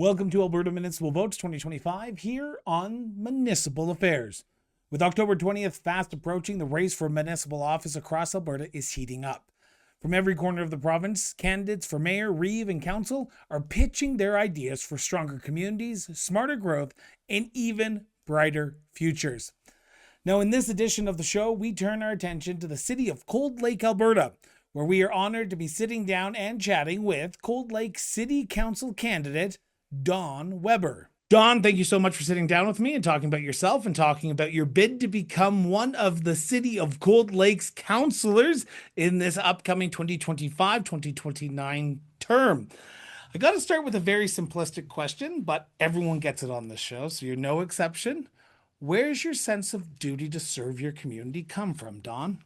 Welcome to Alberta Municipal Votes 2025 here on Municipal Affairs. With October 20th fast approaching, the race for municipal office across Alberta is heating up. From every corner of the province, candidates for mayor, reeve, and council are pitching their ideas for stronger communities, smarter growth, and even brighter futures. Now, in this edition of the show, we turn our attention to the city of Cold Lake, Alberta, where we are honored to be sitting down and chatting with Cold Lake City Council candidate Dawn Weber. Dawn, thank you so much for sitting down with me and talking about yourself and talking about your bid to become one of the City of Cold Lake's councillors in this upcoming 2025-2029 term. I got to start with a very simplistic question, but everyone gets it on this show, so you're no exception. Where's your sense of duty to serve your community come from, Dawn?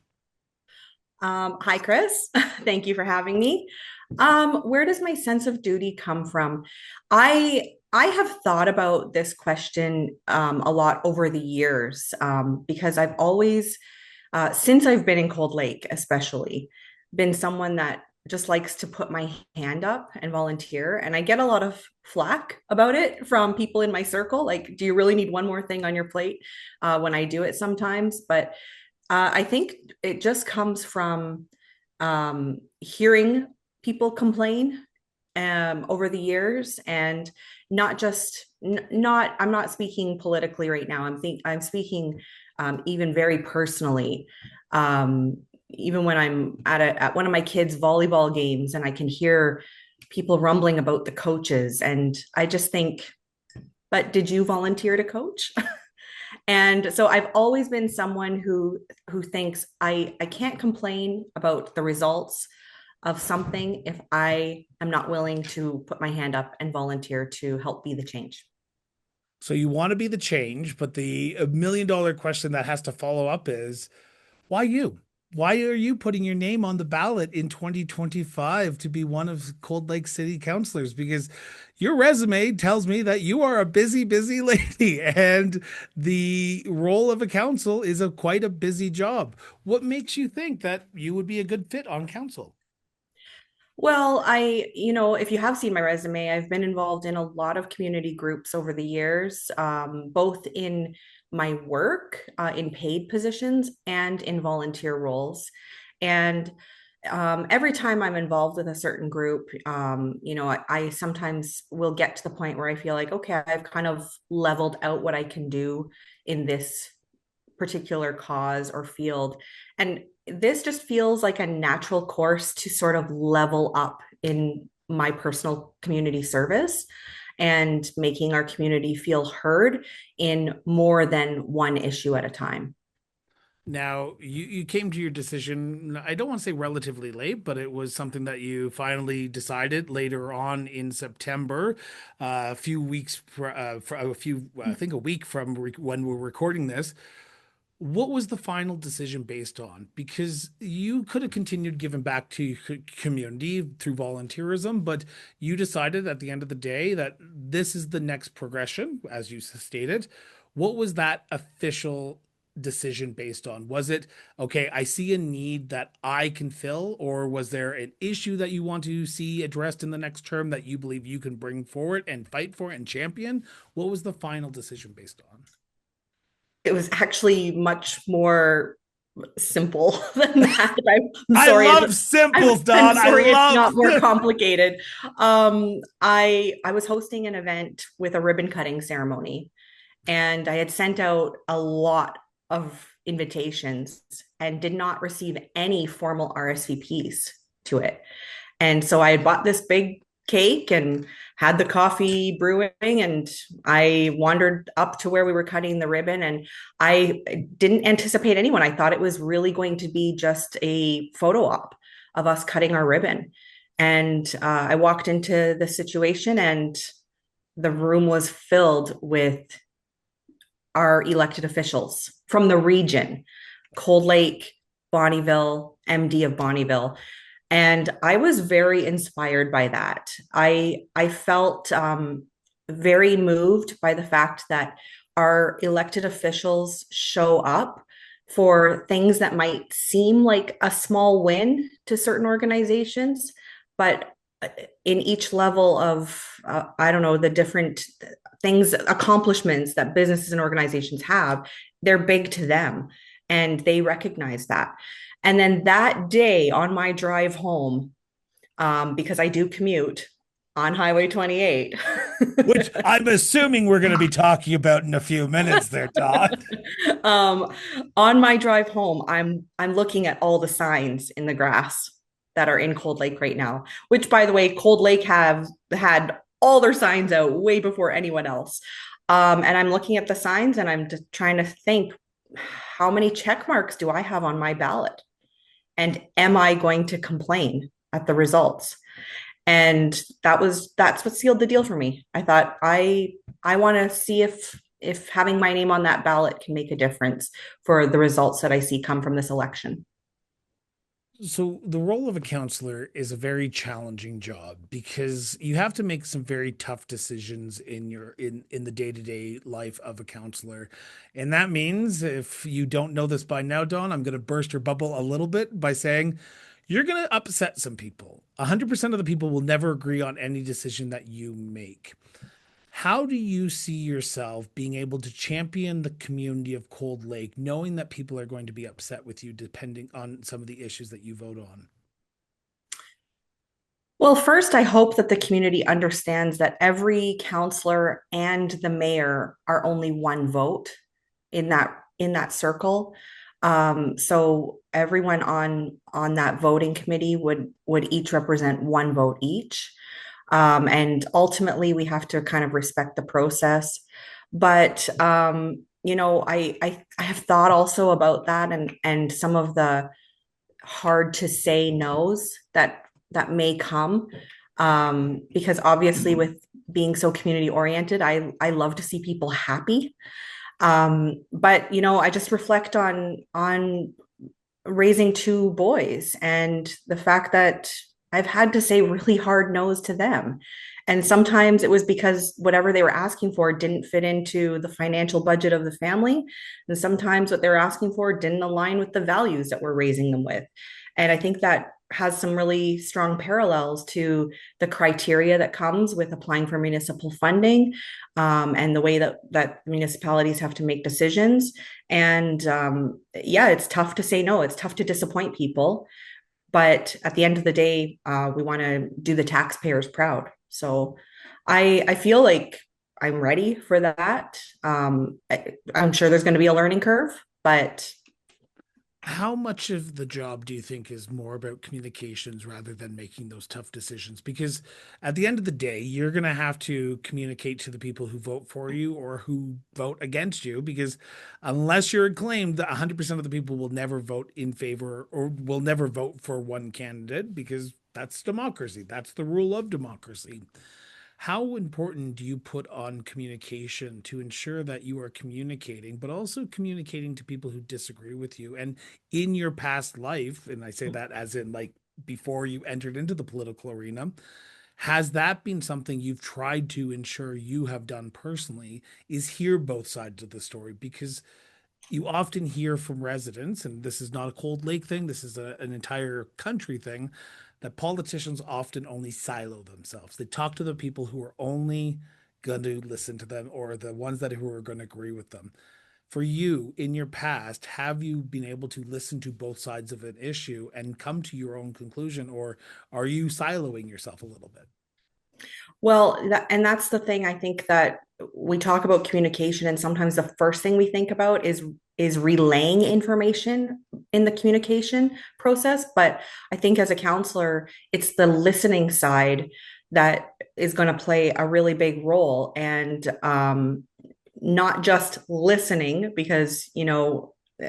Hi, Chris. Thank you for having me. Where does my sense of duty come from? I have thought about this question a lot over the years because I've always, since I've been in Cold Lake, especially, been someone that just likes to put my hand up and volunteer. And I get a lot of flack about it from people in my circle. Like, do you really need one more thing on your plate when I do it sometimes? But I think it just comes from hearing people complain over the years, and not just not. I'm not speaking politically right now. I'm speaking even very personally. Even when I'm at one of my kids' volleyball games, and I can hear people rumbling about the coaches, and I just think, but did you volunteer to coach? And so I've always been someone who thinks I can't complain about the results of something if I am not willing to put my hand up and volunteer to help be the change. So you want to be the change, but the $1 million question that has to follow up is, why you? Why are you putting your name on the ballot in 2025 to be one of Cold Lake City councilors? Because your resume tells me that you are a busy, busy lady, and the role of a council is quite a busy job. What makes you think that you would be a good fit on council? Well, if you have seen my resume, I've been involved in a lot of community groups over the years, both in my work, in paid positions, and in volunteer roles. And every time I'm involved with a certain group, I sometimes will get to the point where I feel like, okay, I've kind of leveled out what I can do in this particular cause or field. And this just feels like a natural course to sort of level up in my personal community service and making our community feel heard in more than one issue at a time. Now, you came to your decision, I don't want to say relatively late, but it was something that you finally decided later on in September, a few weeks, I think a week from when we're recording this. What was the final decision based on? Because you could have continued giving back to your community through volunteerism, but you decided at the end of the day that this is the next progression, as you stated. What was that official decision based on? Was it, okay, I see a need that I can fill, or was there an issue that you want to see addressed in the next term that you believe you can bring forward and fight for and champion? What was the final decision based on? It was actually much more simple than that. I'm I sorry. love simples, Don. I Sorry, it's love. not more complicated. I was hosting an event with a ribbon cutting ceremony, and I had sent out a lot of invitations and did not receive any formal RSVPs to it. And so I had bought this big cake and had the coffee brewing, and I wandered up to where we were cutting the ribbon, and I didn't anticipate anyone. I thought it was really going to be just a photo op of us cutting our ribbon. And I walked into the situation, and the room was filled with our elected officials from the region, Cold Lake, Bonnyville, MD of Bonnyville. And I was very inspired by that. I felt very moved by the fact that our elected officials show up for things that might seem like a small win to certain organizations, but in each level of I don't know, the different things, accomplishments that businesses and organizations have, they're big to them, and they recognize that. And then that day on my drive home, because I do commute on Highway 28. Which I'm assuming we're going to be talking about in a few minutes there, Todd. um, on my drive home, I'm looking at all the signs in the grass that are in Cold Lake right now. Which, by the way, Cold Lake have had all their signs out way before anyone else. And I'm looking at the signs, and I'm just trying to think, how many check marks do I have on my ballot? And am I going to complain at the results? And that's what sealed the deal for me. I thought I want to see if having my name on that ballot can make a difference for the results that I see come from this election. So the role of a counselor is a very challenging job because you have to make some very tough decisions in the day-to-day life of a counselor. And that means, if you don't know this by now, Don, I'm going to burst your bubble a little bit by saying you're going to upset some people. 100% of the people will never agree on any decision that you make. How do you see yourself being able to champion the community of Cold Lake, knowing that people are going to be upset with you depending on some of the issues that you vote on? Well, first, I hope that the community understands that every counselor and the mayor are only one vote in that circle. So everyone on that voting committee would each represent one vote each. And ultimately, we have to kind of respect the process. But I have thought also about that, and some of the hard to say no's that may come, because obviously with being so community oriented, I love to see people happy. But I just reflect on raising two boys and the fact that I've had to say really hard no's to them. And sometimes it was because whatever they were asking for didn't fit into the financial budget of the family. And sometimes what they were asking for didn't align with the values that we're raising them with. And I think that has some really strong parallels to the criteria that comes with applying for municipal funding, and the way that municipalities have to make decisions. And yeah, it's tough to say no. It's tough to disappoint people. But at the end of the day, we want to do the taxpayers proud. So I feel like I'm ready for that. I'm sure there's going to be a learning curve, but How much of the job do you think is more about communications rather than making those tough decisions? Because at the end of the day, you're going to have to communicate to the people who vote for you or who vote against you. Because unless you're acclaimed, 100% of the people will never vote in favor or will never vote for one candidate, because that's democracy. That's the rule of democracy. How important do you put on communication to ensure that you are communicating, but also communicating to people who disagree with you? And in your past life, and I say that as in like before you entered into the political arena, has that been something you've tried to ensure you have done personally? Is hear both sides of the story? Because you often hear from residents, and this is not a Cold Lake thing, this is an entire country thing, that politicians often only silo themselves. They talk to the people who are only going to listen to them or the ones that who are going to agree with them. For you, in your past, have you been able to listen to both sides of an issue and come to your own conclusion, or are you siloing yourself a little bit? well, and that's the thing. I think that we talk about communication, and sometimes the first thing we think about is relaying information in the communication process. But I think as a counselor, it's the listening side that is going to play a really big role, and not just listening, because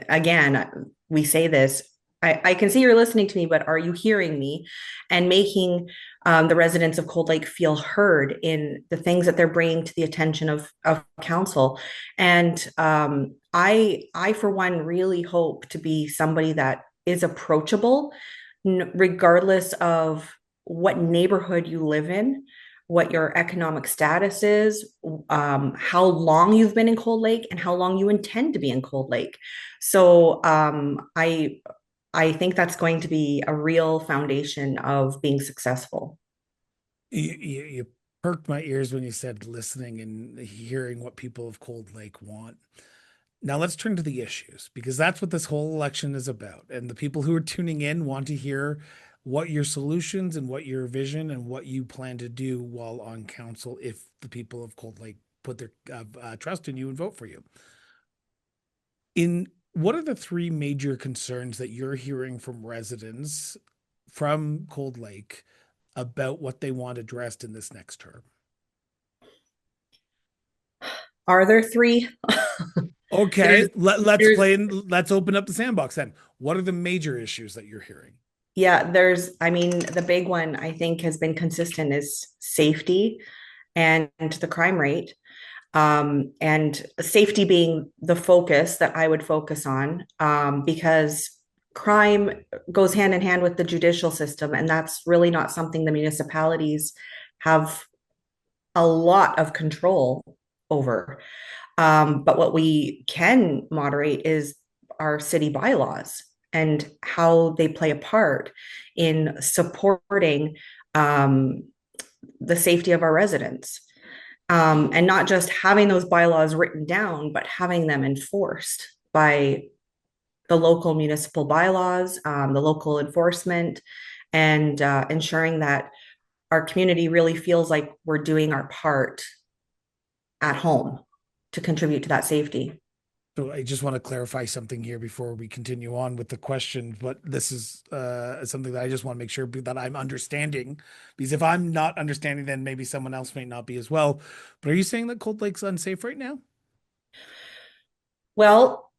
again, we say this. I can see you're listening to me, but are you hearing me? And making the residents of Cold Lake feel heard in the things that they're bringing to the attention of council. And I, for one, really hope to be somebody that is approachable, regardless of what neighborhood you live in, what your economic status is, how long you've been in Cold Lake, and how long you intend to be in Cold Lake. So I think that's going to be a real foundation of being successful. You perked my ears when you said listening and hearing what people of Cold Lake want. Now let's turn to the issues because that's what this whole election is about. And the people who are tuning in want to hear what your solutions and what your vision and what you plan to do while on council if the people of Cold Lake put their trust in you and vote for you. In what are the three major concerns that you're hearing from residents from Cold Lake about what they want addressed in this next term? Are there three? Okay, There's let's there's play and let's open up the sandbox then. What are the major issues that you're hearing? yeah, I mean, the big one I think has been consistent is safety and the crime rate. And safety being the focus that I would focus on, because crime goes hand in hand with the judicial system, and that's really not something the municipalities have a lot of control over. But what we can moderate is our city bylaws and how they play a part in supporting um, the safety of our residents. And not just having those bylaws written down, but having them enforced by the local municipal bylaws, the local enforcement, and ensuring that our community really feels like we're doing our part at home to contribute to that safety. So I just want to clarify something here before we continue on with the question, but this is something that I just want to make sure that I'm understanding, because if I'm not understanding, then maybe someone else may not be as well. But are you saying that Cold Lake's unsafe right now? Well,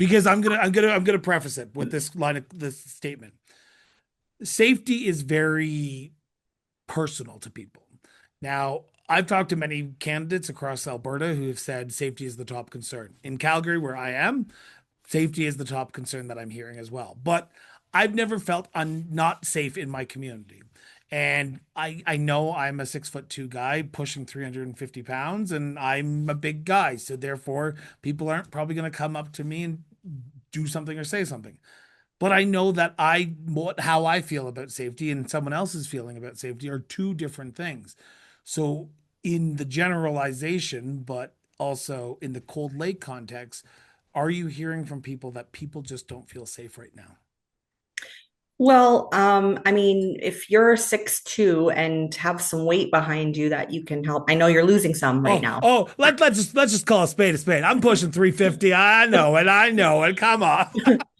Because I'm gonna preface it with this line of this statement. Safety is very personal to people. Now, I've talked to many candidates across Alberta who have said safety is the top concern. In Calgary, where I am, safety is the top concern that I'm hearing as well. But I've never felt not safe in my community. And I know I'm a 6'2" guy pushing 350 pounds, and I'm a big guy. So therefore, people aren't probably going to come up to me and do something or say something. But I know that how I feel about safety and someone else's feeling about safety are two different things. So in the generalization, but also in the Cold Lake context, are you hearing from people that people just don't feel safe right now? I mean, if you're 6'2" and have some weight behind you that you can help, I know you're losing some right now. Let's just call a spade a spade. I'm pushing 350. I know it. I know it. Come on.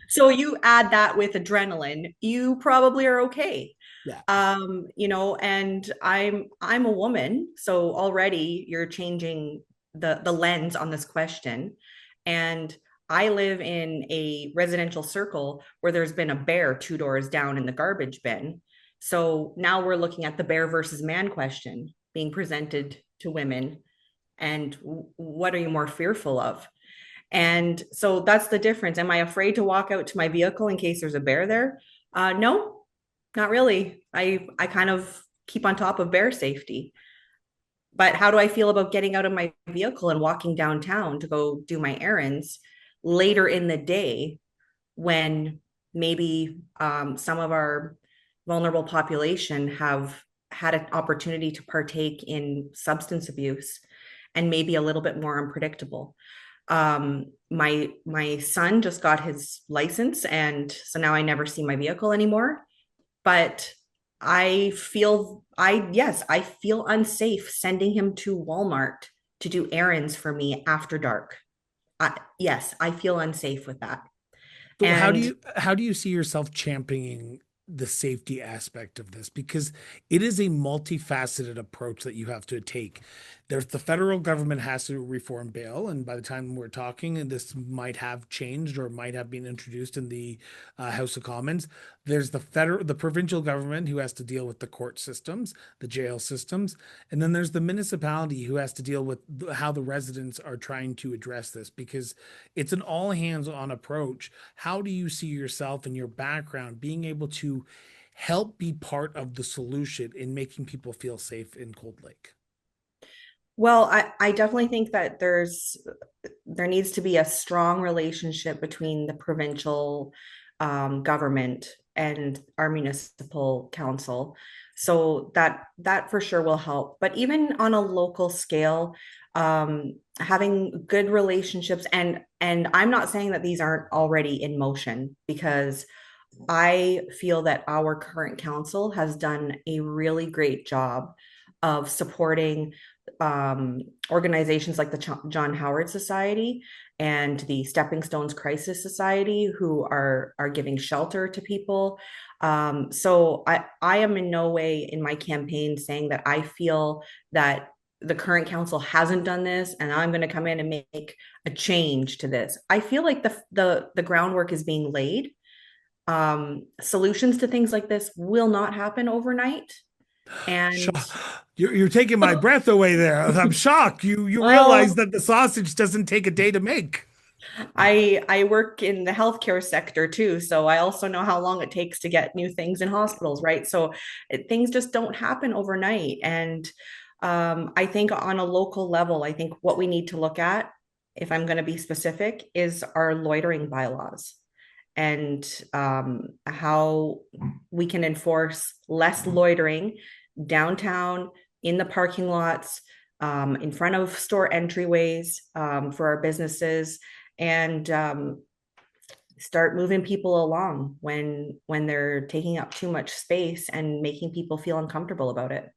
So you add that with adrenaline, you probably are okay. Yeah. And I'm a woman, so already you're changing the lens on this question. And I live in a residential circle where there's been a bear two doors down in the garbage bin. So now we're looking at the bear versus man question being presented to women. And what are you more fearful of? And so that's the difference. Am I afraid to walk out to my vehicle in case there's a bear there? No, not really. I kind of keep on top of bear safety. But how do I feel about getting out of my vehicle and walking downtown to go do my errands later in the day when maybe some of our vulnerable population have had an opportunity to partake in substance abuse and maybe a little bit more unpredictable. My son just got his license, and so now I never see my vehicle anymore. But I feel unsafe sending him to Walmart to do errands for me after dark. Yes, I feel unsafe with that. So And how do you see yourself championing the safety aspect of this? Because it is a multifaceted approach that you have to take. There's the federal government has to reform bail, and by the time we're talking, and this might have changed or might have been introduced in the House of Commons. There's the provincial government who has to deal with the court systems, the jail systems, and then there's the municipality who has to deal with how the residents are trying to address this because it's an all hands on approach. How do you see yourself and your background being able to help be part of the solution in making people feel safe in Cold Lake? I definitely think that there needs to be a strong relationship between the provincial government and our municipal council. So that for sure will help. But even on a local scale, having good relationships, and I'm not saying that these aren't already in motion, because I feel that our current council has done a really great job of supporting organizations like the John Howard Society and the Stepping Stones Crisis Society, who are giving shelter to people. So I am in no way in my campaign saying that I feel that the current council hasn't done this and I'm going to come in and make a change to this. I feel like the groundwork is being laid. Solutions to things like this will not happen overnight. And You're taking my breath away there. I'm shocked. You realize well, that the sausage doesn't take a day to make. I work in the healthcare sector too, so I also know how long it takes to get new things in hospitals, right? So things just don't happen overnight. And I think on a local level, I think what we need to look at, if I'm going to be specific, is our loitering bylaws and how we can enforce less loitering downtown, in the parking lots, in front of store entryways, for our businesses, and start moving people along when they're taking up too much space and making people feel uncomfortable about it.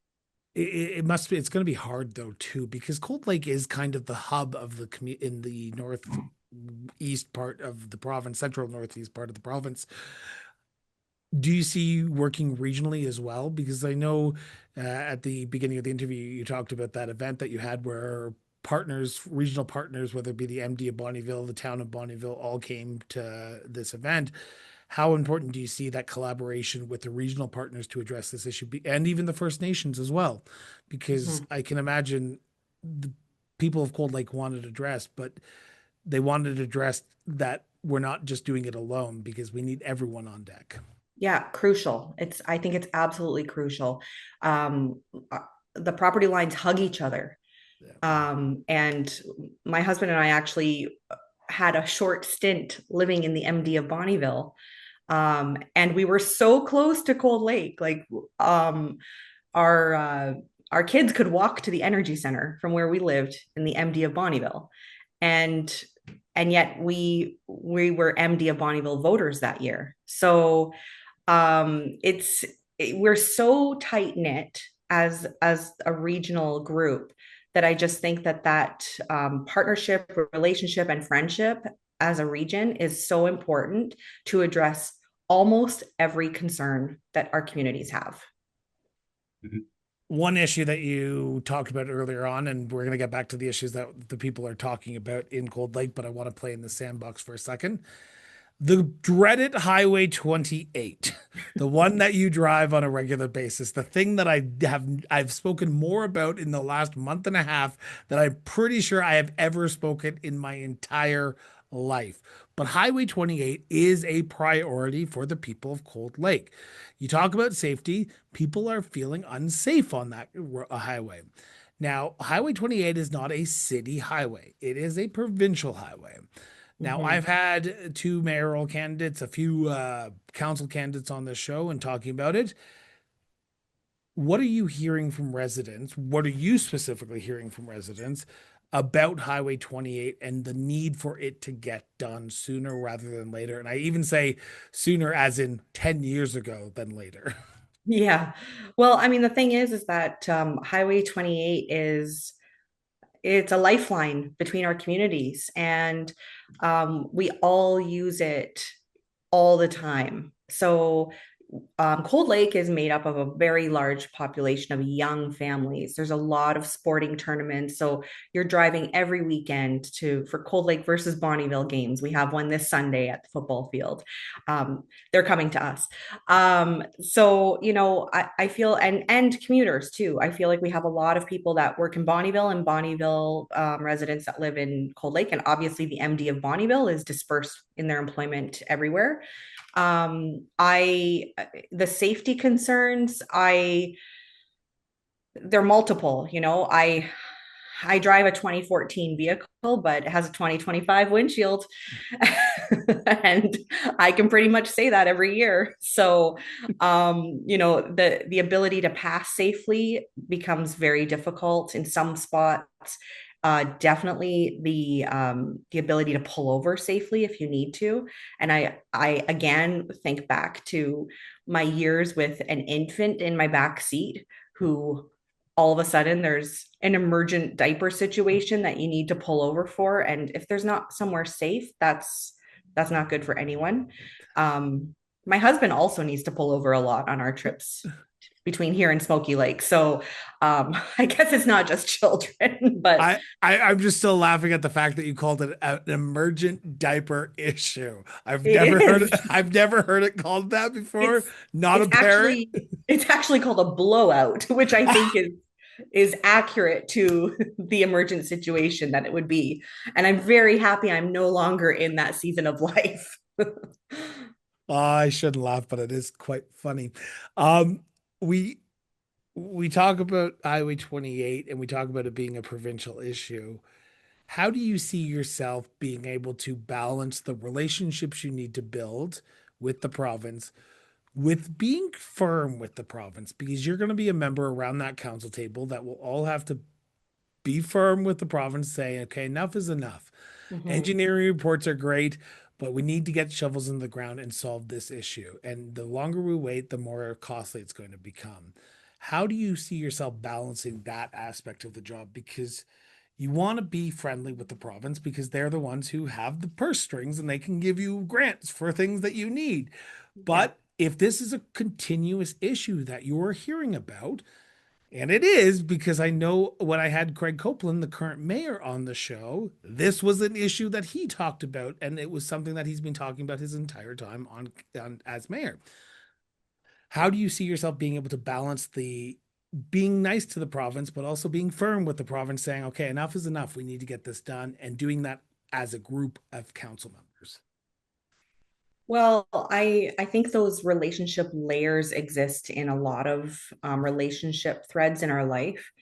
It must be. It's going to be hard though too, because Cold Lake is kind of the hub of the in the northeast part of the province, central northeast part of the province. Do you see you working regionally as well? Because I know at the beginning of the interview, you talked about that event that you had where partners, regional partners, whether it be the MD of Bonnyville, the town of Bonnyville, all came to this event. How important do you see that collaboration with the regional partners to address this issue, and even the First Nations as well? Because Mhm. I can imagine the people of Cold Lake wanted addressed, but they wanted addressed that we're not just doing it alone because we need everyone on deck. Yeah, crucial. I think it's absolutely crucial. Um, uh, the property lines hug each other. Yeah. And my husband and I actually had a short stint living in the MD of Bonnyville. And we were so close to Cold Lake. Like, um, our uh, our kids could walk to the energy center from where we lived in the MD of Bonnyville. And yet we were MD of Bonnyville voters that year. So it's we're so tight knit as a regional group that I just think that partnership, relationship, and friendship as a region is so important to address almost every concern that our communities have. One issue that you talked about earlier on, and we're going to get back to the issues that the people are talking about in Cold Lake, but I want to play in the sandbox for a second. The dreaded Highway 28, the one that you drive on a regular basis, the thing that I've spoken more about in the last month and a half than I'm pretty sure I have ever spoken in my entire life. But Highway 28 is a priority for the people of Cold Lake. You talk about safety, people are feeling unsafe on that highway. Now, Highway 28 is not a city highway. It is a provincial highway. Now, I've Mhm. had two mayoral candidates, a few council candidates on this show and talking about it. What are you hearing from residents? What are you specifically hearing from residents about Highway 28 and the need for it to get done sooner rather than later? And I even say sooner as in 10 years ago than later. Yeah. Well, I mean, the thing is that Highway 28 is it's a lifeline between our communities, and we all use it all the time. So Cold Lake is made up of a very large population of young families. There's a lot of sporting tournaments. So you're driving every weekend to for Cold Lake versus Bonnyville games. We have one this Sunday at the football field. They're coming to us. So I feel and commuters too. I feel like we have a lot of people that work in Bonnyville and Bonnyville residents that live in Cold Lake, and obviously the MD of Bonnyville is dispersed in their employment everywhere. I The safety concerns, I they're multiple. I I drive a 2014 vehicle, but it has a 2025 windshield. And I can pretty much say that every year. So, the ability to pass safely becomes very difficult in some spots. Definitely the ability to pull over safely if you need to. And I again think back to my years with an infant in my back seat who all of a sudden there's an emergent diaper situation that you need to pull over for, and if there's not somewhere safe, that's not good for anyone. My husband also needs to pull over a lot on our trips between here and Smoky Lake, so I guess it's not just children, but I'm just still laughing at the fact that you called it an emergent diaper issue. it is. I've never heard it called that before. it's Not a it's parent. actually it's actually called a blowout, which I think is accurate to the emergent situation that it would be. And I'm very happy I'm no longer in that season of life. Oh, I shouldn't laugh, but it is quite funny. Um, we we talk about Highway 28 and we talk about it being a provincial issue. How do you see yourself being able to balance the relationships you need to build with the province with being firm with the province? Because you're going to be a member around that council table that will all have to be firm with the province, saying, okay, enough is enough. Mm-hmm. Engineering reports are great, but we need to get shovels in the ground and solve this issue. And the longer we wait, the more costly it's going to become. How do you see yourself balancing that aspect of the job? Because you want to be friendly with the province because they're the ones who have the purse strings and they can give you grants for things that you need. Yeah. But if this is a continuous issue that you're hearing about, and it is because I know when I had Craig Copeland, the current mayor, on the show, this was an issue that he talked about, and it was something that he's been talking about his entire time on as mayor. How do you see yourself being able to balance the being nice to the province, but also being firm with the province, saying, okay, enough is enough. We need to get this done, and doing that as a group of council members? Well, I think those relationship layers exist in a lot of relationship threads in our life.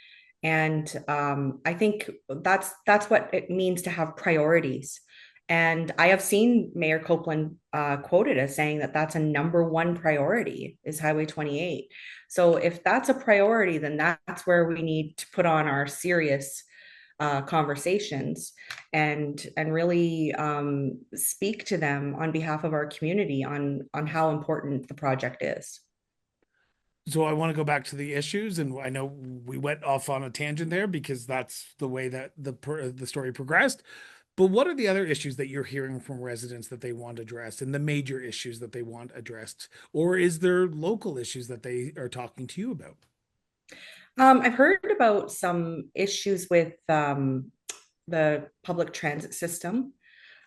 And I think that's what it means to have priorities. And I have seen Mayor Copeland quoted as saying that that's a number one priority is Highway 28. So if that's a priority, then that's where we need to put on our serious conversations and really speak to them on behalf of our community on how important the project is. So I want to go back to the issues, and I know we went off on a tangent there because that's the way that the story progressed. But what are the other issues that you're hearing from residents that they want addressed, and the major issues that they want addressed? Or is there local issues that they are talking to you about? I've heard about some issues with the public transit system.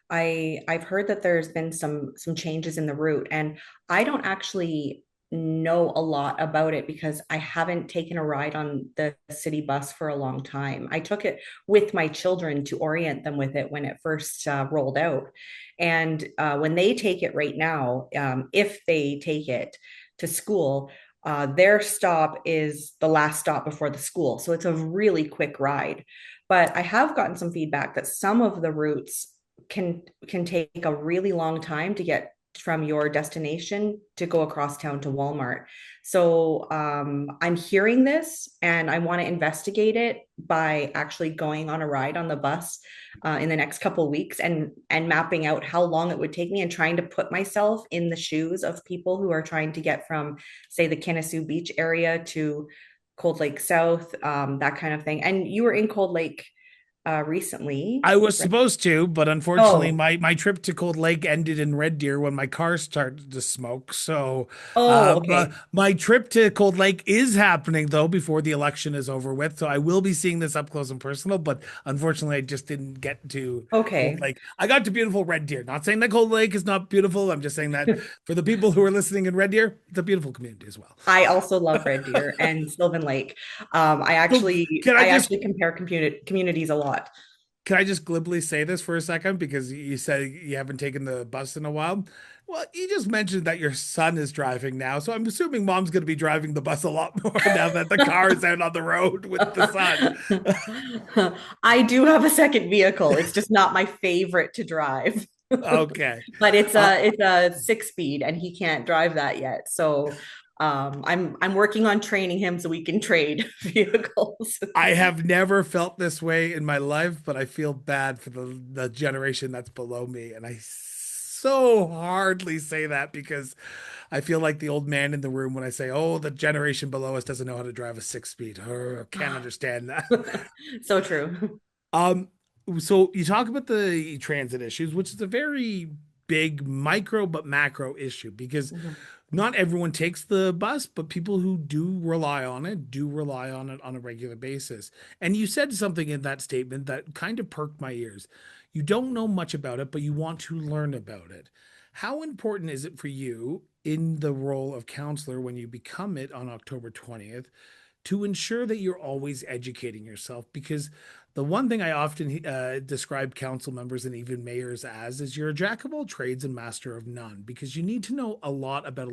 I've heard that there's been some changes in the route, and I don't actually know a lot about it because I haven't taken a ride on the city bus for a long time. I took it with my children to orient them with it when it first rolled out, and when they take it right now, if they take it to school. Their stop is the last stop before the school. So it's a really quick ride. But I have gotten some feedback that some of the routes can take a really long time to get from your destination to go across town to Walmart. So I'm hearing this and I want to investigate it by actually going on a ride on the bus in the next couple of weeks and mapping out how long it would take me and trying to put myself in the shoes of people who are trying to get from, say, the Kinnasoo Beach area to Cold Lake South, that kind of thing. And you were in Cold Lake recently, I was right? supposed to, but unfortunately, Oh, my trip to Cold Lake ended in Red Deer when my car started to smoke. So, oh, okay. my trip to Cold Lake is happening though before the election is over with. So I will be seeing this up close and personal. But unfortunately, I just didn't get to Cold Okay. Lake. I got to beautiful Red Deer. Not saying that Cold Lake is not beautiful. I'm just saying that for the people who are listening in Red Deer, it's a beautiful community as well. I also love Red Deer and Sylvan Lake. So can I I just actually compare communities a lot. can I just glibly say this for a second because you said you haven't taken the bus in a while? Well, you just mentioned that your son is driving now, so I'm assuming mom's going to be driving the bus a lot more now that the car is out on the road with the son. I do have a second vehicle. It's just not my favorite to drive. Okay. But Uh, it's a 6 speed and he can't drive that yet. So I'm working on training him so we can trade vehicles. I have never felt this way in my life, but I feel bad for the generation that's below me. And I so hardly say that because I feel like the old man in the room when I say, oh, the generation below us doesn't know how to drive a 6 speed. Can't understand that. So true. Um, so you talk about the transit issues, which is a very big micro but macro issue because Mhm. not everyone takes the bus, but people who do rely on it do rely on it on a regular basis. And you said something in that statement that kind of perked my ears. You don't know much about it, but you want to learn about it. How important is it for you in the role of counselor when you become it on October 20th to ensure that you're always educating yourself? Because the one thing I often describe council members and even mayors as is you're a jack of all trades and master of none because you need to know a lot about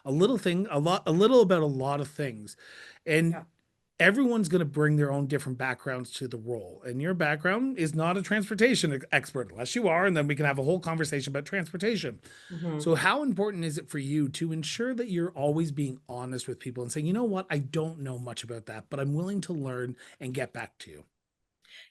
a little thing, a little about a lot of things. And Yeah. everyone's going to bring their own different backgrounds to the role. And your background is not a transportation expert, unless you are, and then we can have a whole conversation about transportation. Mhm. So, how important is it for you to ensure that you're always being honest with people and saying, you know what, I don't know much about that, but I'm willing to learn and get back to you?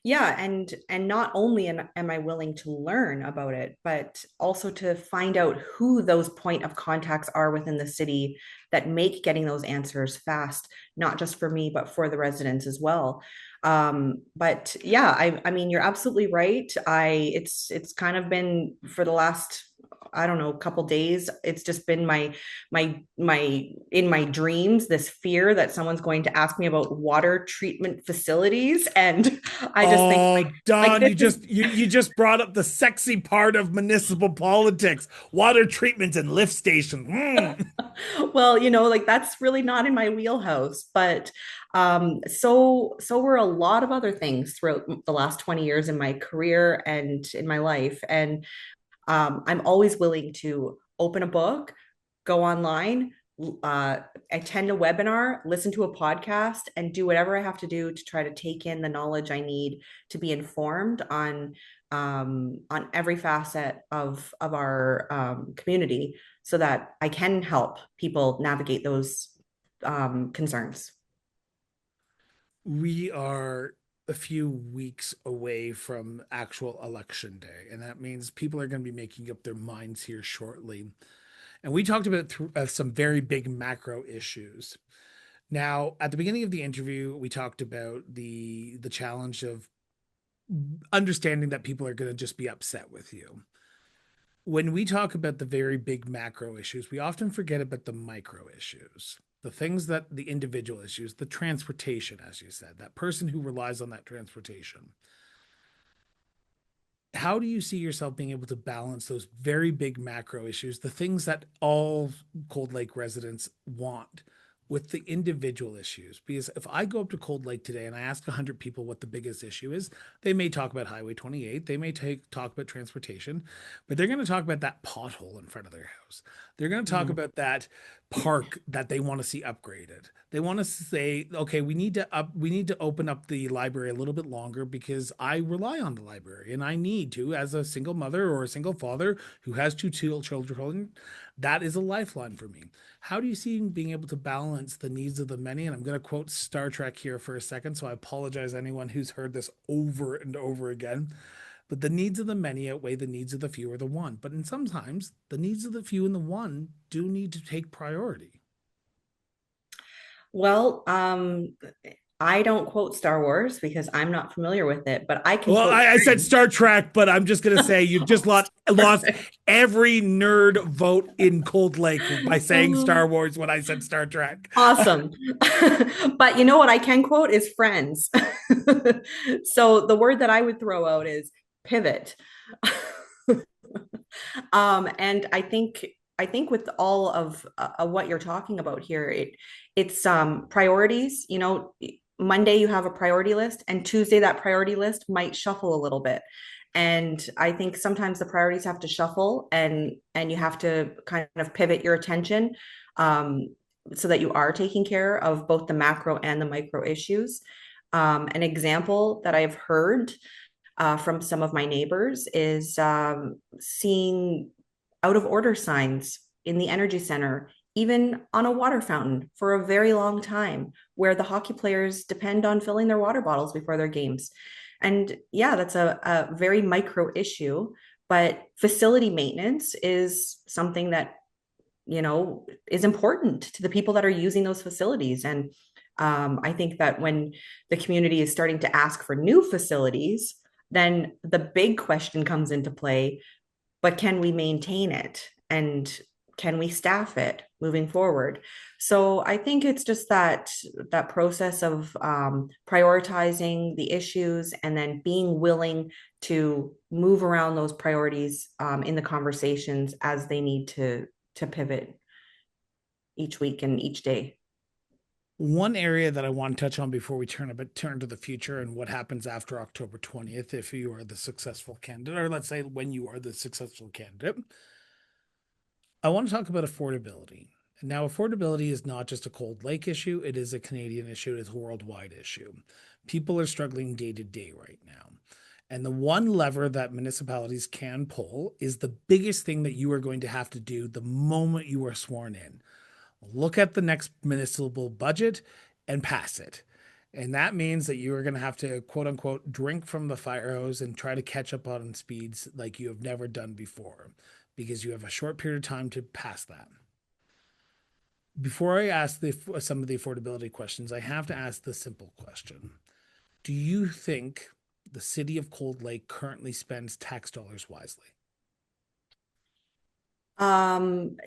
Yeah, and not only am I willing to learn about it, but also to find out who those point of contacts are within the city that make getting those answers fast, not just for me, but for the residents as well. But yeah, I mean, you're absolutely right. It's kind of been for the last, I don't know, couple days. It's just been my in my dreams, this fear that someone's going to ask me about water treatment facilities, and I just think Oh, like Don, this is you just brought up the sexy part of municipal politics, water treatments and lift stations. well, like that's really not in my wheelhouse, but so were a lot of other things throughout the last 20 years in my career and in my life. And I'm always willing to open a book, go online, uh, attend a webinar, listen to a podcast, and do whatever I have to do to try to take in the knowledge I need to be informed on every facet of our community, so that I can help people navigate those concerns. We are a few weeks away from actual election day, and that means people are going to be making up their minds here shortly. And we talked about some very big macro issues. Now, at the beginning of the interview, we talked about the challenge of understanding that people are going to just be upset with you. When we talk about the very big macro issues, we often forget about the micro issues, the things that the individual issues, the transportation, as you said, that person who relies on that transportation. How do you see yourself being able to balance those very big macro issues, the things that all Cold Lake residents want, with the individual issues? Because if I go up to Cold Lake today and I ask 100 people what the biggest issue is, they may talk about Highway 28, they may talk about transportation, but they're going to talk about that pothole in front of their house. They're going to talk Mhm. about that park that they want to see upgraded. They want to say, okay, we need to open up the library a little bit longer because I rely on the library and I need to, as a single mother or a single father who has two children, that is a lifeline for me. How do you see being able to balance the needs of the many? And I'm going to quote Star Trek here for a second, so I apologize anyone who's heard this over and over again. But the needs of the many outweigh the needs of the few or the one. But in sometimes the needs of the few and the one do need to take priority. Well, I don't quote Star Wars because I'm not familiar with it, but I can Well, quote I said Friends. Star Trek, but I'm just going to say you've just lost every nerd vote in Cold Lake by saying Star Oh, Wars when I said Star Trek. awesome. But you know what I can quote is Friends. So the word that I would throw out is pivot. And I think with all of what you're talking about here, it's priorities. Monday you have a priority list, and Tuesday that priority list might shuffle a little bit. And I think sometimes the priorities have to shuffle, and you have to kind of pivot your attention, so that you are taking care of both the macro and the micro issues. An example that I've heard from some of my neighbors is seeing out of order signs in the energy center, even on a water fountain for a very long time, where the hockey players depend on filling their water bottles before their games. And yeah, that's a very micro issue, but facility maintenance is something that, is important to the people that are using those facilities. And I think that when the community is starting to ask for new facilities, then the big question comes into play, but can we maintain it? And can we staff it moving forward? So I think it's just that process of prioritizing the issues and then being willing to move around those priorities in the conversations as they need to pivot each week and each day. One area that I want to touch on before we turn to the future and what happens after October 20th, if you are the successful candidate, or let's say when you are the successful candidate, I want to talk about affordability. Now, affordability is not just a Cold Lake issue, it is a Canadian issue, it is a worldwide issue. People are struggling day to day right now. And the one lever that municipalities can pull is the biggest thing that you are going to have to do the moment you are sworn in. Look at the next municipal budget and pass it. And that means that you are going to have to, quote unquote, drink from the fire hose and try to catch up on speeds like you have never done before because you have a short period of time to pass that. Before I ask some of the affordability questions, I have to ask the simple question. Do you think the city of Cold Lake currently spends tax dollars wisely? Um,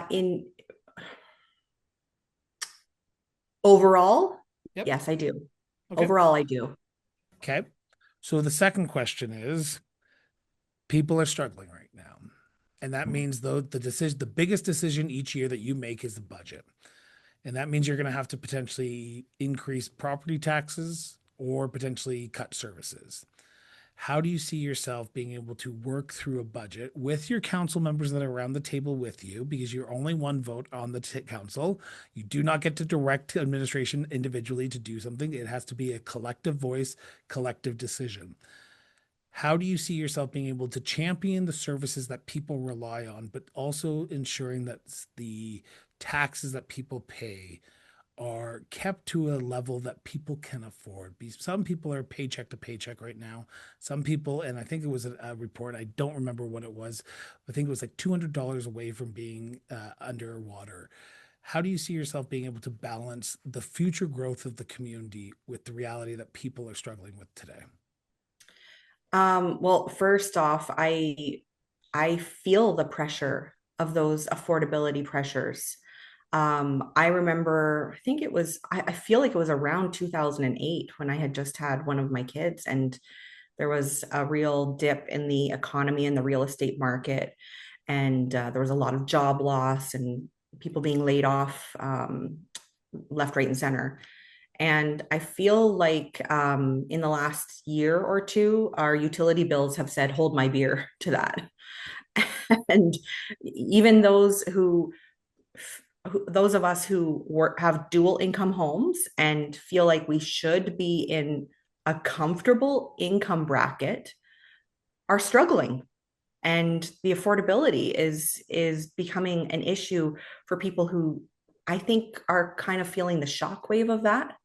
in overall, Yep. yes, I do. Okay. Overall, I do. Okay. So the second question is people are struggling right now. And that means though the biggest decision each year that you make is the budget. And that means you're going to have to potentially increase property taxes or potentially cut services. How do you see yourself being able to work through a budget with your council members that are around the table with you? Because you're only one vote on the council. You do not get to direct administration individually to do something. It has to be a collective voice, collective decision. How do you see yourself being able to champion the services that people rely on, but also ensuring that the taxes that people pay are kept to a level that people can afford? Because some people are paycheck to paycheck right now. Some people, and I think it was a report, I don't remember what it was. I think it was like $200 away from being underwater. How do you see yourself being able to balance the future growth of the community with the reality that people are struggling with today? Well, first off, I feel the pressure of those affordability pressures. I remember, I think it was, I feel like it was around 2008 when I had just had one of my kids, and there was a real dip in the economy and the real estate market, and there was a lot of job loss and people being laid off, left, right, and center. And I feel like in the last year or two, our utility bills have said, hold my beer to that. And even those of us who have dual income homes and feel like we should be in a comfortable income bracket are struggling. And the affordability is becoming an issue for people who I think are kind of feeling the shockwave of that.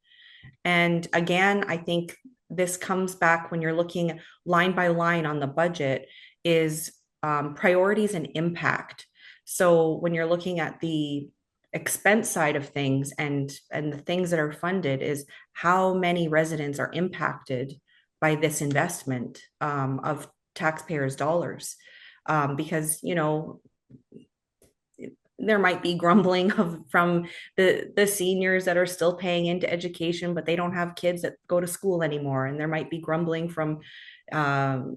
And again, I think this comes back when you're looking line by line on the budget is priorities and impact. So when you're looking at the expense side of things and the things that are funded is how many residents are impacted by this investment of taxpayers' dollars. Because there might be grumbling from the seniors that are still paying into education, but they don't have kids that go to school anymore, and there might be grumbling from um,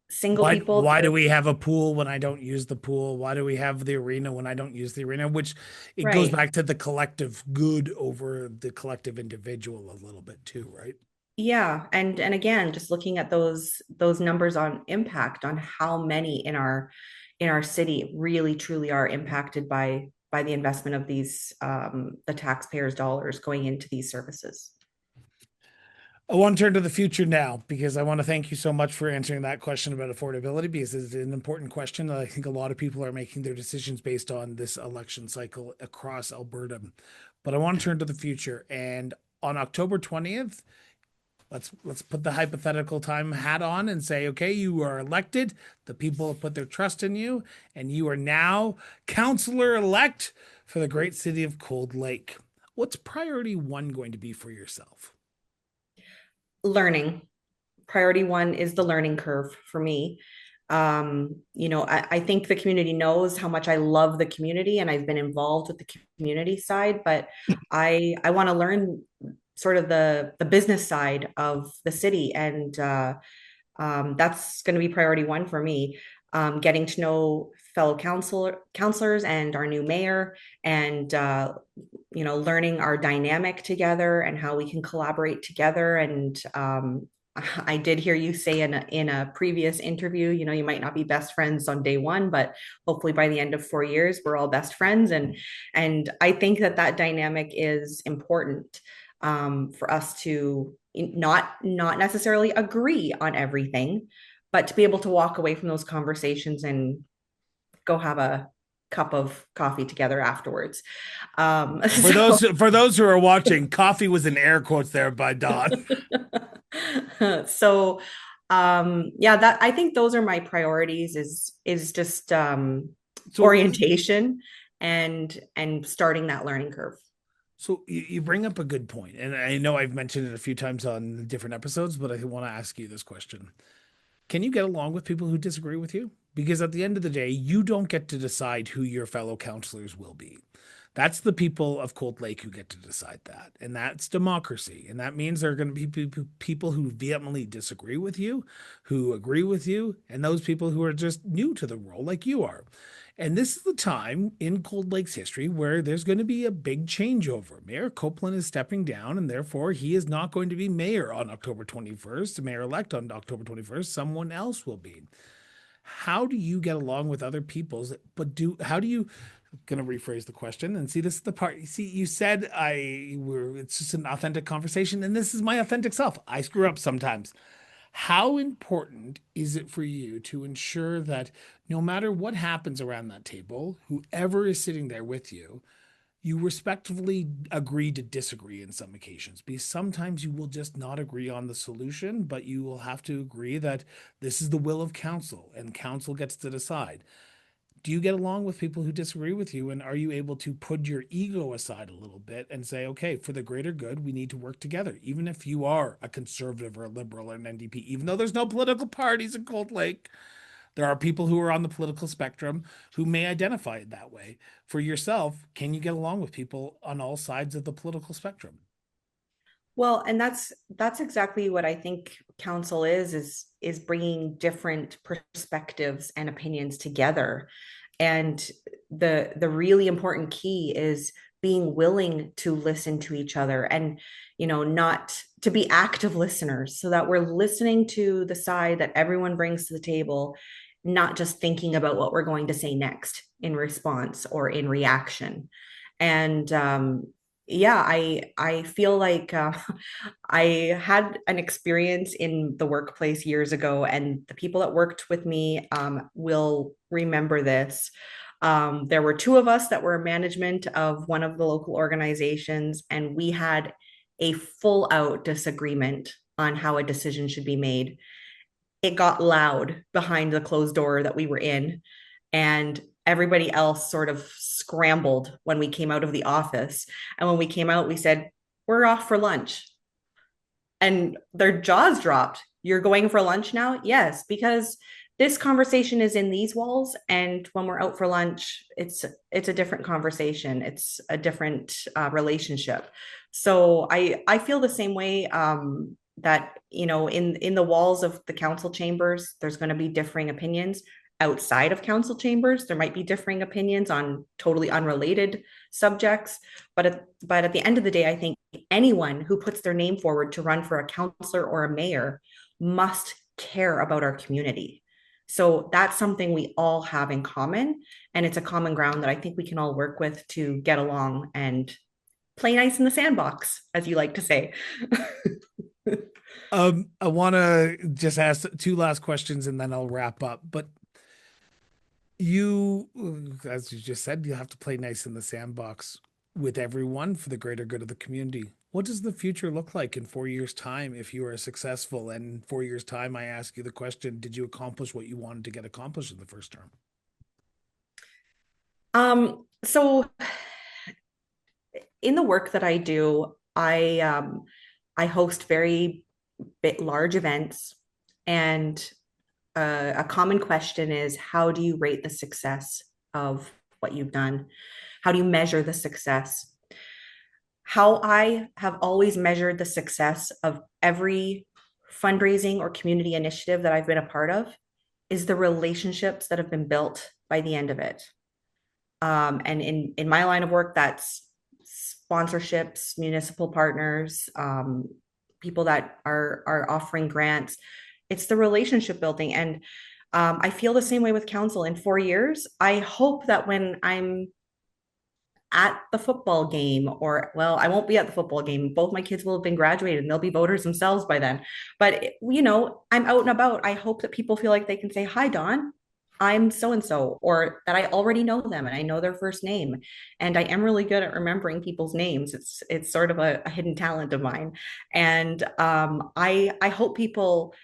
single people Why to, do we have a pool when I don't use the pool? Why do we have the arena when I don't use the arena? Which it goes right. back to the collective good over the collective individual a little bit too, right? Yeah, and again, just looking at those numbers on impact on how many in our city really truly are impacted by the investment of these the taxpayers' dollars going into these services. I want to turn to the future now because I want to thank you so much for answering that question about affordability because it's an important question. I think a lot of people are making their decisions based on this election cycle across Alberta. But I want to turn to the future. And on October 20th, let's put the hypothetical time hat on and say, okay, you are elected. The people have put their trust in you, and you are now councillor elect for the great city of Cold Lake. What's priority one going to be for yourself? Learning. Priority one is the learning curve for me. I think the community knows how much I love the community and I've been involved with the community side, but I want to learn sort of the business side of the city, and that's going to be priority one for me. Getting to know fellow counselors and our new mayor, and learning our dynamic together and how we can collaborate together. And I did hear you say in a previous interview, you might not be best friends on day one, but hopefully by the end of 4 years, we're all best friends. And I think that dynamic is important for us to not necessarily agree on everything, but to be able to walk away from those conversations and go have a cup of coffee together afterwards. So For those who are watching, coffee was in air quotes there by Don. so yeah, that I think those are my priorities is just So orientation and starting that learning curve. So you bring up a good point, and I know I've mentioned it a few times on different episodes, but I want to ask you this question. Can you get along with people who disagree with you? Because at the end of the day, you don't get to decide who your fellow counselors will be. That's the people of Cold Lake who get to decide that. And that's democracy. And that means there are going to be people who vehemently disagree with you, who agree with you, and those people who are just new to the role, like you are. And this is the time in Cold Lake's history where there's going to be a big changeover. Mayor Copeland is stepping down, and therefore he is not going to be mayor on October 21st, mayor elect on October 21st. Someone else will be. How do you get along with other people's, but how do you, I'm gonna rephrase the question and see, this is the part. See, you said it's just an authentic conversation, and this is my authentic self. I screw up sometimes. How important is it for you to ensure that no matter what happens around that table, whoever is sitting there with you, you respectfully agree to disagree in some occasions? Because sometimes you will just not agree on the solution, but you will have to agree that this is the will of council and council gets to decide. Do you get along with people who disagree with you? And are you able to put your ego aside a little bit and say, okay, for the greater good, we need to work together, even if you are a conservative or a liberal or an NDP, even though there's no political parties in Cold Lake? There are people who are on the political spectrum who may identify it that way. For yourself, can you get along with people on all sides of the political spectrum? Well, and that's exactly what I think council is bringing different perspectives and opinions together. And the really important key is being willing to listen to each other, and not to be active listeners, so that we're listening to the side that everyone brings to the table, not just thinking about what we're going to say next in response or in reaction. And yeah, I feel like I had an experience in the workplace years ago, and the people that worked with me will remember this. There were two of us that were management of one of the local organizations, and we had a full out disagreement on how a decision should be made. It got loud behind the closed door that we were in, and everybody else sort of scrambled when we came out of the office. And when we came out, we said, "We're off for lunch." And their jaws dropped. "You're going for lunch now?" "Yes, because this conversation is in these walls, and when we're out for lunch, it's a different conversation. It's a different relationship." So I feel the same way. that in the walls of the council chambers there's going to be differing opinions. Outside of council chambers there might be differing opinions on totally unrelated subjects, but at the end of the day I think anyone who puts their name forward to run for a councillor or a mayor must care about our community. So that's something we all have in common, and it's a common ground that I think we can all work with to get along and play nice in the sandbox, as you like to say. I want to just ask two last questions and then I'll wrap up. But you, as you just said, you have to play nice in the sandbox with everyone for the greater good of the community. What does the future look like in 4 years' time if you are successful? And in 4 years' time, I ask you the question, did you accomplish what you wanted to get accomplished in the first term? So in the work that I do, I host very large events, and a common question is, how do you rate the success of what you've done? How do you measure the success? How I have always measured the success of every fundraising or community initiative that I've been a part of is the relationships that have been built by the end of it. And in my line of work, that's sponsorships, municipal partners, people that are offering grants. It's the relationship building, and I feel the same way with council. In 4 years, I hope that when I'm at the football game, or well, I won't be at the football game, both my kids will have been graduated and they'll be voters themselves by then, but I'm out and about. I hope that people feel like they can say, hi Don, I'm so and so, or that I already know them and I know their first name. And I am really good at remembering people's names. It's sort of a hidden talent of mine. And I hope people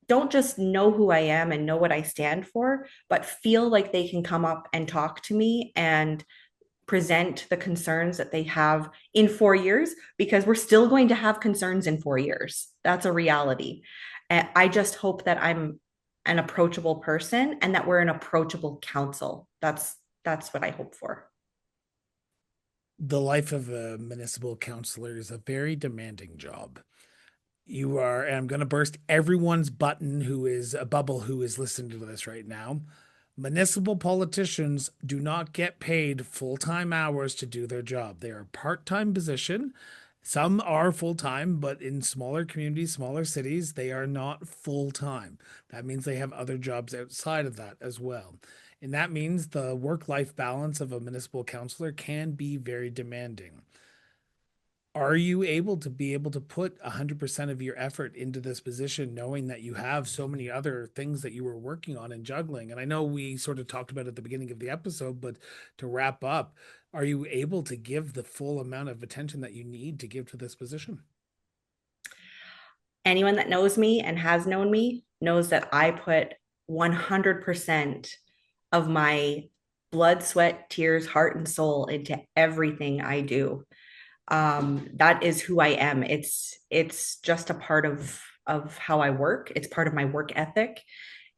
don't just know who I am and know what I stand for, but feel like they can come up and talk to me and present the concerns that they have in 4 years, because we're still going to have concerns in 4 years. That's a reality. And I just hope that I'm an approachable person and that we're an approachable council. That's what I hope for. The life of a municipal councillor is a very demanding job. You are, and I'm going to burst everyone's button who is a bubble who is listening to this right now. Municipal politicians do not get paid full-time hours to do their job. They are a part-time position. Some are full-time, but in smaller communities, smaller cities, they are not full-time. That means they have other jobs outside of that as well. And that means the work-life balance of a municipal councillor can be very demanding. Are you able to put 100% of your effort into this position, knowing that you have so many other things that you were working on and juggling? And I know we sort of talked about it at the beginning of the episode, but to wrap up, are you able to give the full amount of attention that you need to give to this position? Anyone that knows me and has known me knows that I put 100% of my blood, sweat, tears, heart, and soul into everything I do. That is who I am. It's just a part of how I work. It's part of my work ethic.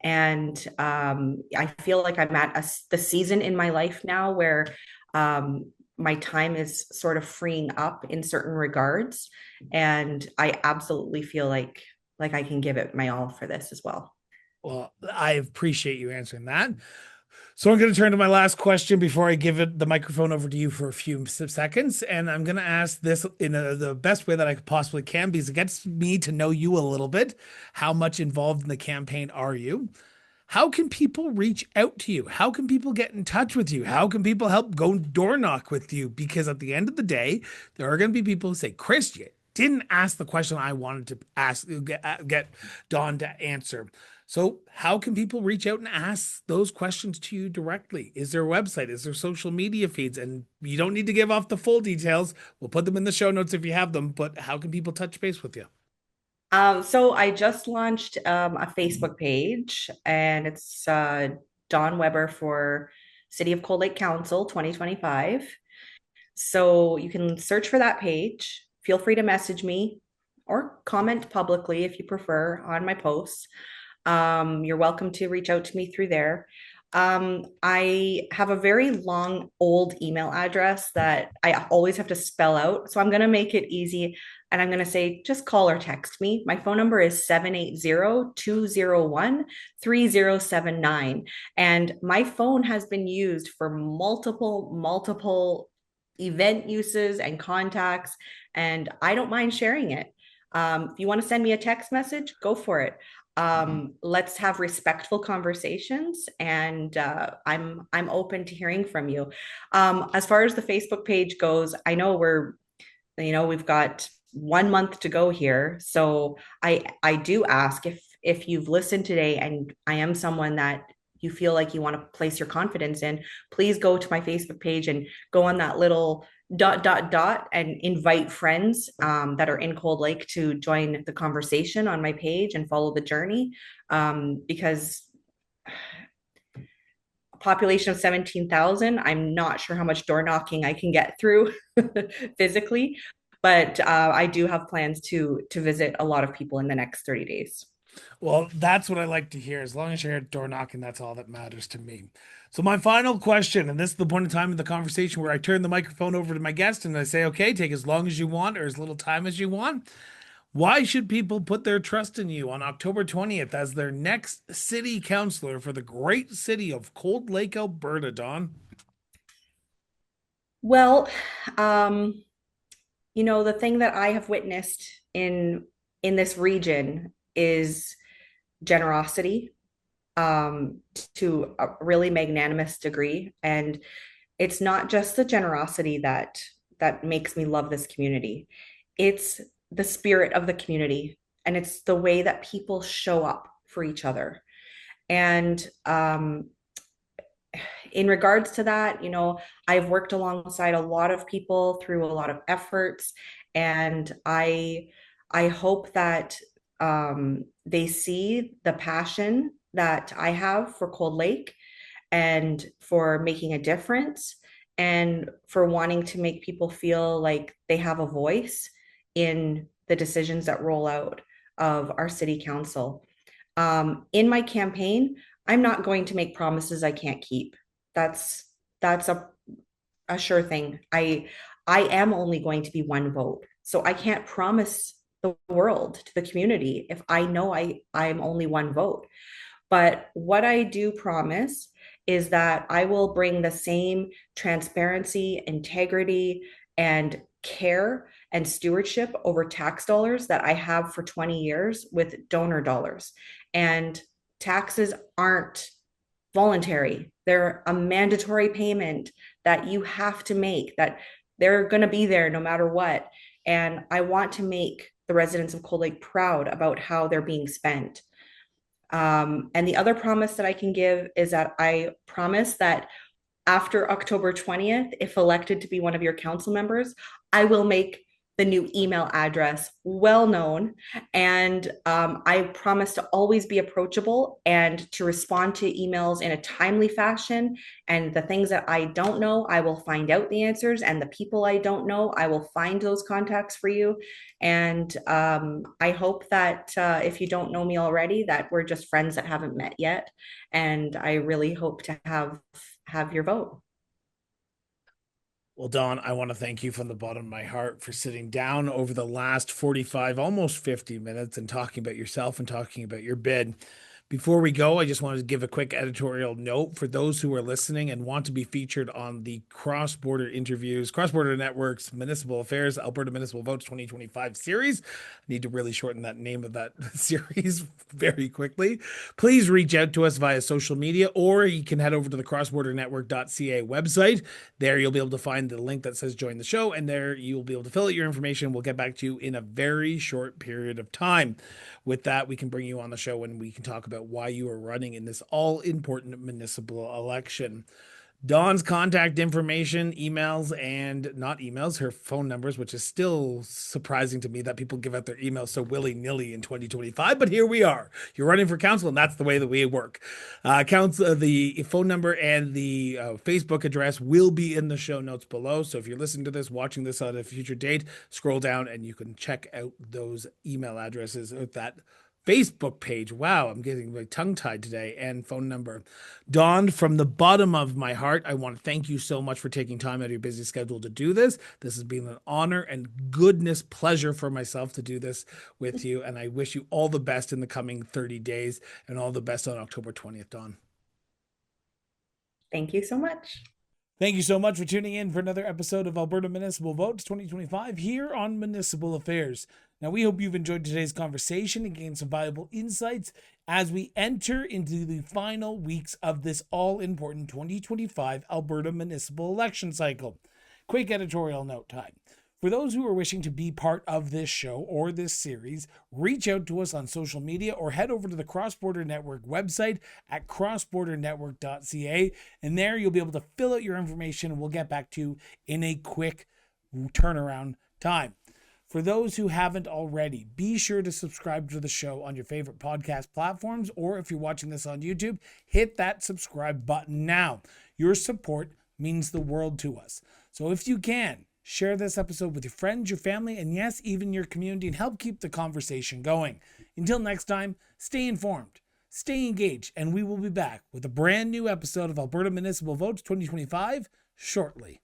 And I feel like I'm at the season in my life now where my time is sort of freeing up in certain regards, and I absolutely feel like I can give it my all for this as well. Well, I appreciate you answering that. So I'm going to turn to my last question before I give the microphone over to you for a few seconds. And I'm going to ask this in the best way that I possibly can, because it gets me to know you a little bit. How much involved in the campaign are you? How can people reach out to you? How can people get in touch with you? How can people help go door knock with you? Because at the end of the day, there are going to be people who say, Chris, you didn't ask the question I wanted to ask, get Dawn to answer. So, how can people reach out and ask those questions to you directly? Is there a website? Is there social media feeds? And you don't need to give off the full details. We'll put them in the show notes if you have them. But how can people touch base with you? So I just launched a Facebook page, and it's Dawn Weber for City of Cold Lake Council 2025. So you can search for that page. Feel free to message me or comment publicly if you prefer on my posts. You're welcome to reach out to me through there. I have a very long old email address that I always have to spell out. So I'm going to make it easy and I'm going to say just call or text me. My phone number is 780-201-3079. And my phone has been used for multiple event uses and contacts, and I don't mind sharing it. If you want to send me a text message, go for it. Let's have respectful conversations, and I'm open to hearing from you. As far as the Facebook page goes, I know we've got 1 month to go here, so I do ask if you've listened today and I am someone that you feel like you want to place your confidence in, please go to my Facebook page and go on that little dot and invite friends that are in Cold Lake to join the conversation on my page and follow the journey, because a population of 17,000, I'm not sure how much door knocking I can get through physically, but I do have plans to visit a lot of people in the next 30 days. Well, that's what I like to hear. As long as you're door knocking, that's all that matters to me. So my final question, and this is the point in time in the conversation where I turn the microphone over to my guest and I say, okay, take as long as you want or as little time as you want. Why should people put their trust in you on October 20th as their next city councilor for the great city of Cold Lake, Alberta, Don? Well, um, the thing that I have witnessed in this region is generosity, to a really magnanimous degree, and it's not just the generosity that makes me love this community. It's the spirit of the community, and it's the way that people show up for each other. And in regards to that, I've worked alongside a lot of people through a lot of efforts, and I hope that they see the passion that I have for Cold Lake and for making a difference and for wanting to make people feel like they have a voice in the decisions that roll out of our city council. In my campaign, I'm not going to make promises I can't keep. That's that's a sure thing. I am only going to be one vote. So I can't promise the world to the community if I know I'm only one vote. But what I do promise is that I will bring the same transparency, integrity, and care and stewardship over tax dollars that I have for 20 years with donor dollars. And taxes aren't voluntary, they're a mandatory payment that you have to make, that they're going to be there no matter what. And I want to make the residents of Cold Lake proud about how they're being spent. And the other promise that I can give is that I promise that after October 20th, if elected to be one of your council members, I will make the new email address well known. And I promise to always be approachable and to respond to emails in a timely fashion. And the things that I don't know, I will find out the answers. And the people I don't know, I will find those contacts for you. And I hope that if you don't know me already, that we're just friends that haven't met yet. And I really hope to have your vote. Well, Don, I want to thank you from the bottom of my heart for sitting down over the last 45, almost 50 minutes and talking about yourself and talking about your bid. Before we go, I just wanted to give a quick editorial note for those who are listening and want to be featured on the Cross Border Interviews, Cross Border Network's Municipal Affairs, Alberta Municipal Votes 2025 series. I need to really shorten that name of that series very quickly. Please reach out to us via social media, or you can head over to the crossbordernetwork.ca website. There you'll be able to find the link that says join the show, and there you'll be able to fill out your information. We'll get back to you in a very short period of time. With that, we can bring you on the show and we can talk about why you are running in this all important municipal election. Dawn's contact information, emails, and not emails, her phone numbers, which is still surprising to me that people give out their emails so willy-nilly in 2025. But here we are. You're running for council, and that's the way that we work. The phone number and the Facebook address will be in the show notes below. So if you're listening to this, watching this on a future date, scroll down and you can check out those email addresses with that Facebook page. Wow, I'm getting like tongue tied today, and phone number. Dawn, from the bottom of my heart, I want to thank you so much for taking time out of your busy schedule to do this. This has been an honor and goodness pleasure for myself to do this with you. And I wish you all the best in the coming 30 days and all the best on October 20th, Dawn. Thank you so much. Thank you so much for tuning in for another episode of Alberta Municipal Votes 2025 here on Municipal Affairs. Now, we hope you've enjoyed today's conversation and gained some valuable insights as we enter into the final weeks of this all-important 2025 Alberta municipal election cycle. Quick editorial note time. For those who are wishing to be part of this show or this series, reach out to us on social media or head over to the Cross Border Network website at crossbordernetwork.ca, and there you'll be able to fill out your information and we'll get back to you in a quick turnaround time. For those who haven't already, be sure to subscribe to the show on your favorite podcast platforms, or if you're watching this on YouTube, hit that subscribe button now. Your support means the world to us. So if you can, share this episode with your friends, your family, and yes, even your community, and help keep the conversation going. Until next time, stay informed, stay engaged, and we will be back with a brand new episode of Alberta Municipal Votes 2025 shortly.